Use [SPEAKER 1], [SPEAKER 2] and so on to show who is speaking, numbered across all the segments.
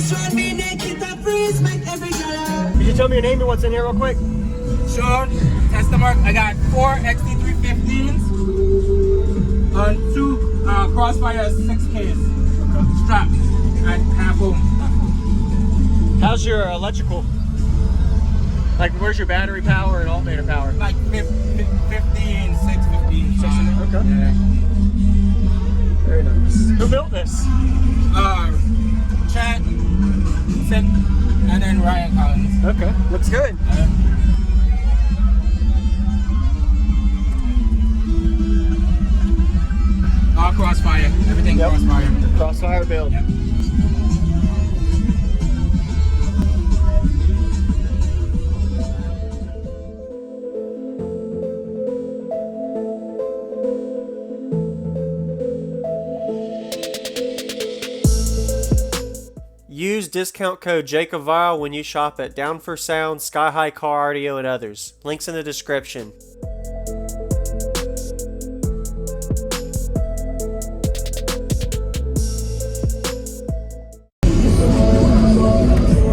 [SPEAKER 1] Could you tell me your name and what's in here real quick?
[SPEAKER 2] Shawn, test the mark. I got 4 XT315s on 2 Crossfire 6Ks strapped at half home.
[SPEAKER 1] How's your electrical? Like, where's your battery power and alternator power?
[SPEAKER 2] Like 15, 6, 15.
[SPEAKER 1] 6, okay.
[SPEAKER 2] Yeah.
[SPEAKER 1] Very nice. Who built this?
[SPEAKER 2] Chad, Sid, and then Ryan Collins.
[SPEAKER 1] Okay, looks good.
[SPEAKER 2] All Crossfire, everything Crossfire.
[SPEAKER 1] Crossfire build.
[SPEAKER 2] Yep.
[SPEAKER 1] Use discount code JacobViral when you shop at Down for Sound, SkyHigh Car Audio, and others. Links in the description.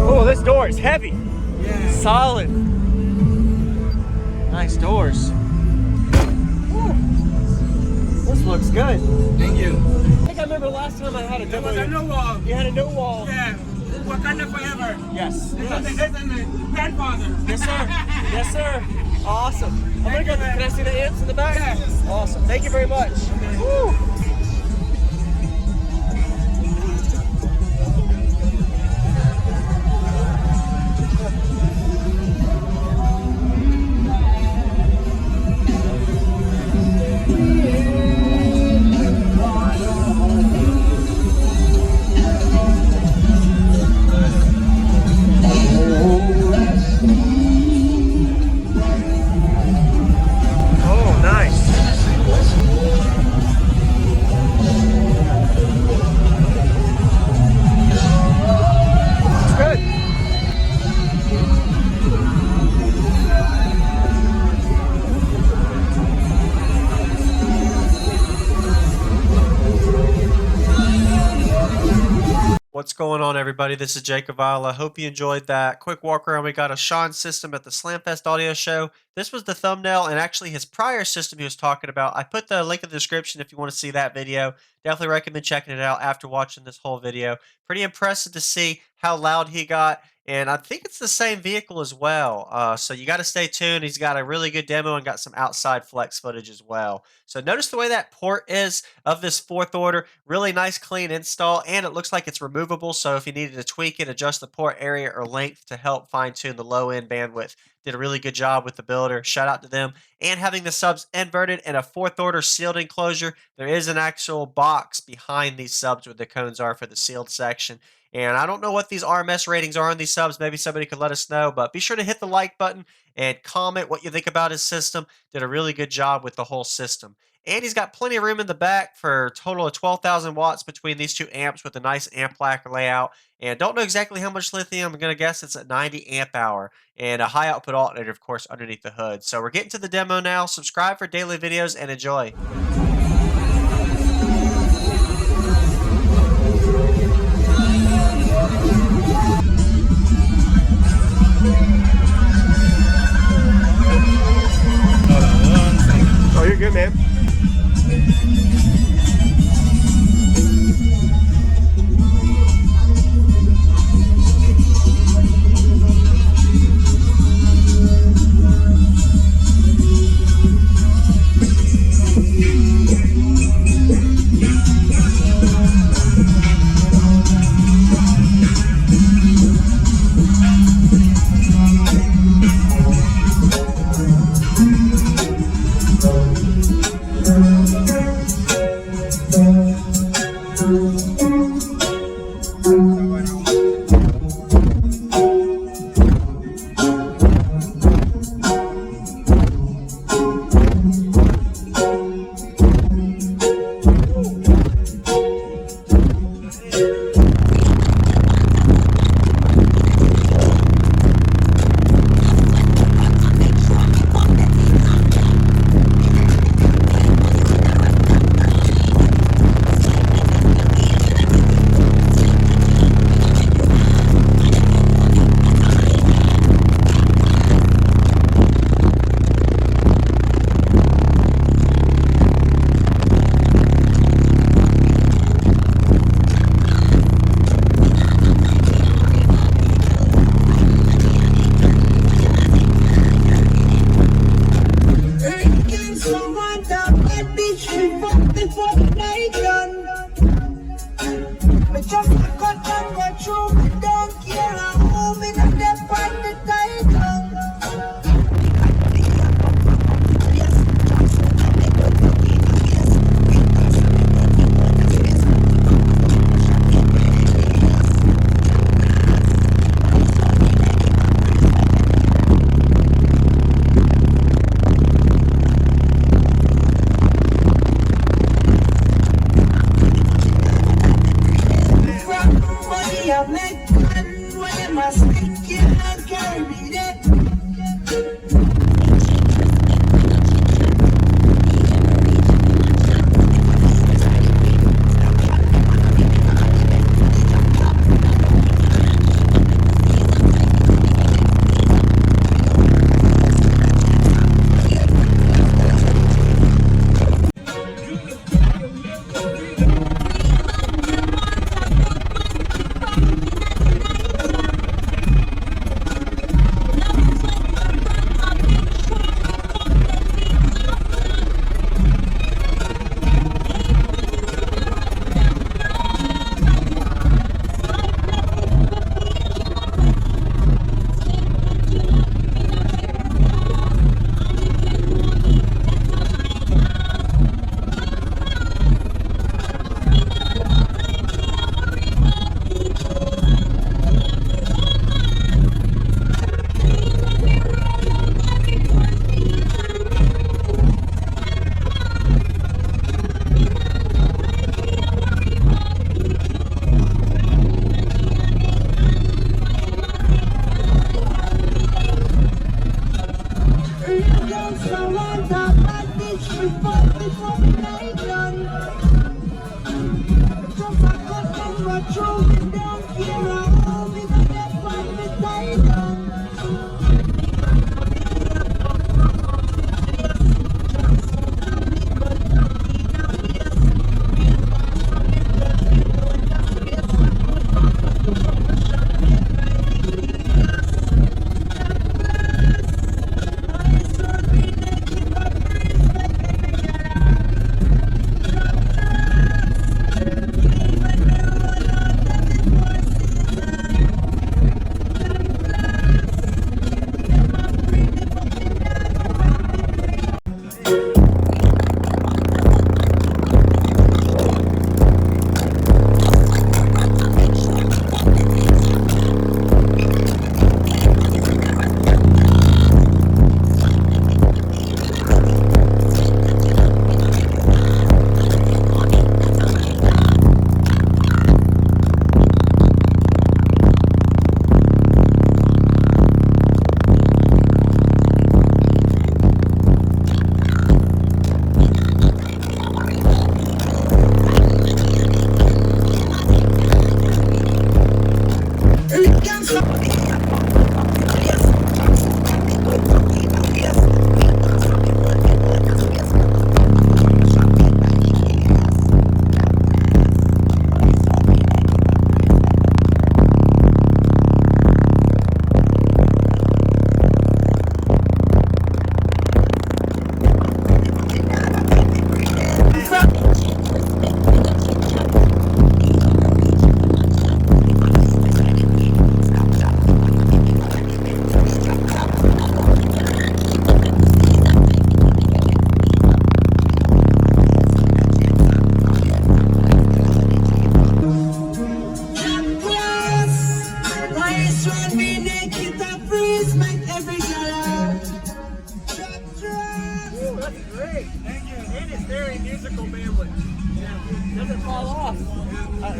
[SPEAKER 1] Oh, this door is heavy.
[SPEAKER 2] Yeah.
[SPEAKER 1] Solid. Nice doors. Woo. This looks good.
[SPEAKER 2] Thank you.
[SPEAKER 1] I think I remember last time I had a demo.
[SPEAKER 2] There was a no wall.
[SPEAKER 1] You had a no wall.
[SPEAKER 2] Yeah. Wakanda forever.
[SPEAKER 1] Yes.
[SPEAKER 2] It's on the grandfather.
[SPEAKER 1] Yes, sir. Yes, sir. Awesome. I'm gonna go. Can I see the amps in the back?
[SPEAKER 2] Yes.
[SPEAKER 1] Awesome. Thank you very much. Woo. Oh, nice. It's good. What's going on, everybody? This is JacobViral. I hope you enjoyed that quick walk around. We got a Shawn system at the Slamfest audio show. This was the thumbnail and actually his prior system he was talking about. I put the link in the description if you want to see that video. Definitely recommend checking it out after watching this whole video. Pretty impressive to see how loud he got. And I think it's the same vehicle as well. So you got to stay tuned. He's got a really good demo and got some outside flex footage as well. So notice the way that port is of this 4th order. Really nice, clean install. And it looks like it's removable. So if you needed to tweak it, adjust the port area or length to help fine tune the low end bandwidth. Did a really good job with the builder. Shout out to them. And having the subs inverted in a 4th order sealed enclosure. There is an actual box behind these subs where the cones are for the sealed section. And I don't know what these RMS ratings are on these subs. Maybe somebody could let us know. But be sure to hit the like button and comment what you think about his system. Did a really good job with the whole system. And he's got plenty of room in the back for a total of 12,000 watts between these 2 amps with a nice amp plaque layout. And don't know exactly how much lithium. I'm going to guess it's at 90 amp hour. And a high output alternator, of course, underneath the hood. So we're getting to the demo now. Subscribe for daily videos and enjoy. Oh, you're good, man.
[SPEAKER 3] Just a cut and go through. Don't care how me not there fight the title. I make one way my stick, you can't carry that.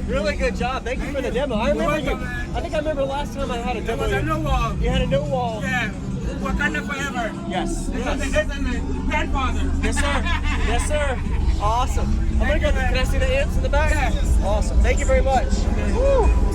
[SPEAKER 4] Really good job. Thank you for the demo. I remember you. I think I remember last time I had a demo.
[SPEAKER 2] There was a no wall.
[SPEAKER 4] You had a no wall.
[SPEAKER 2] Yeah. Wakanda forever.
[SPEAKER 4] Yes.
[SPEAKER 2] This is the grandfather.
[SPEAKER 4] Yes, sir. Yes, sir. Awesome. I'm gonna go. Can I see the amps in the back?
[SPEAKER 2] Yes.
[SPEAKER 4] Awesome. Thank you very much. Woo.